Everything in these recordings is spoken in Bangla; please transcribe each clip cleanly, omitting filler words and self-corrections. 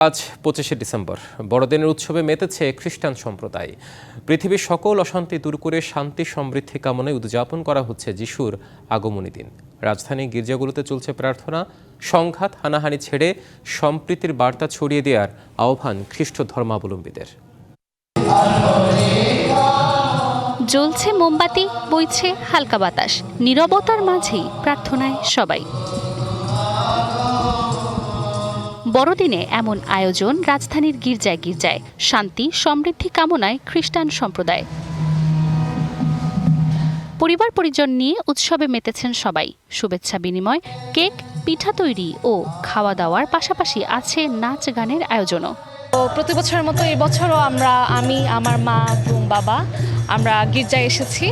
আজ ২৫শে ডিসেম্বর বড়দিনের উৎসবে মেতেছে খ্রিস্টান সম্প্রদায়। পৃথিবীর সকল অশান্তি দূর করে শান্তি সমৃদ্ধি কামনায় উদযাপন করা হচ্ছে যিশুর আগমনী দিন। রাজধানী গির্জাগুলোতে চলছে প্রার্থনা, সংঘাত হানাহানি ছেড়ে সম্প্রীতির বার্তা ছড়িয়ে দেওয়ার আহ্বান খ্রিস্ট ধর্মাবলম্বীদের। জ্বলছে মোমবাতি, বইছে হালকা বাতাস, নীরবতার মাঝেই প্রার্থনায় সবাই। বড়দিনে এমন আয়োজন রাজধানীর গির্জায় গির্জায়, শান্তি সমৃদ্ধি কামনায় খ্রিস্টান সম্প্রদায়। পরিবার পরিজন নিয়ে উৎসবে মেতেছেন সবাই। শুভেচ্ছা বিনিময়, কেক, পিঠা তৈরি ও খাওয়া দাওয়ার পাশাপাশি আছে নাচ গানের আয়োজনও। প্রতি বছরের মতো এই বছরও আমি আমার মা এবং বাবা আমরা গির্জায় এসেছি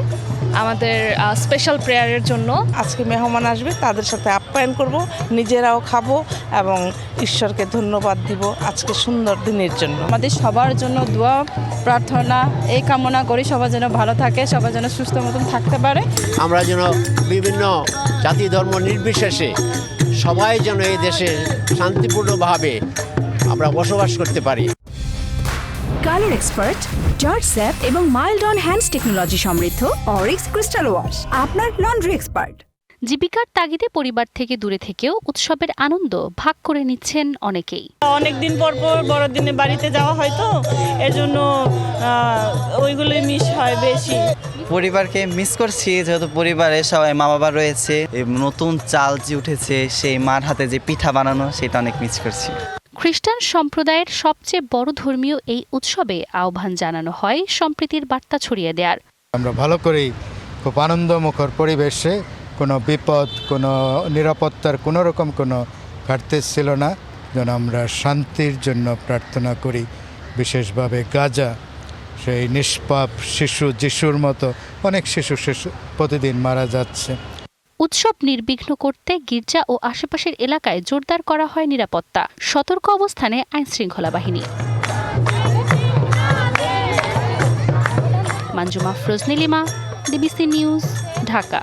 আমাদের স্পেশাল প্রেয়ারের জন্য। আজকে মেহমান আসবে, তাদের সাথে আপ্যায়ন করব, নিজেরাও খাবো এবং ঈশ্বরকে ধন্যবাদ দিব আজকে সুন্দর দিনের জন্য। আমাদের সবার জন্য দোয়া প্রার্থনা এই কামনা করি, সবার যেন ভালো থাকে, সবার যেন সুস্থ মতন থাকতে পারে। আমরা যেন বিভিন্ন জাতি ধর্ম নির্বিশেষে সবাই যেন এই দেশে শান্তিপূর্ণভাবে আমরা বসবাস করতে পারি। কালার এক্সপার্ট, জর্জ স্যাপ এবং মাইল্ড অন হ্যান্ডস টেকনোলজি সমৃদ্ধ অরিক্স ক্রিস্টাল ওয়াশ আপনার লন্ড্রি এক্সপার্ট। জীবিকার তাগিদে পরিবার থেকে দূরে থেকেও উৎসবের আনন্দ ভাগ করে নিচ্ছেন অনেকেই। অনেকদিন পর বড়দিনে বাড়িতে যাওয়া হয়, তো এজন্য ওইগুলোই মিস হয় বেশি। পরিবারকে মিস করছি, যেহেতু পরিবারে সবাই মা বাবা রয়েছে। নতুন চাল যে উঠেছে, সেই মার হাতে যে পিঠা বানানো, সেটা অনেক মিস করছি। খ্রিস্টান সম্প্রদায়ের সবচেয়ে বড় ধর্মীয় এই উৎসবে আহ্বান জানানো হয় সম্প্রীতির বার্তা ছড়িয়ে দেওয়ার। আমরা ভালো করেই খুব আনন্দমুখর পরিবেশে, কোনো বিপদ, কোনো নিরাপত্তার কোনো রকম কোনো ঘাটতি ছিল না। যেন আমরা শান্তির জন্য প্রার্থনা করি। বিশেষভাবে গাজা, সেই নিষ্পাপ শিশু যিশুর মতো অনেক শিশু প্রতিদিন মারা যাচ্ছে। উৎসব নির্বিঘ্ন করতে গির্জা ও আশেপাশের এলাকায় জোরদার করা হয় নিরাপত্তা। সতর্ক অবস্থানে আইনশৃঙ্খলা বাহিনী। Manjuma ফরোজ Nilima, DBC news, Dhaka.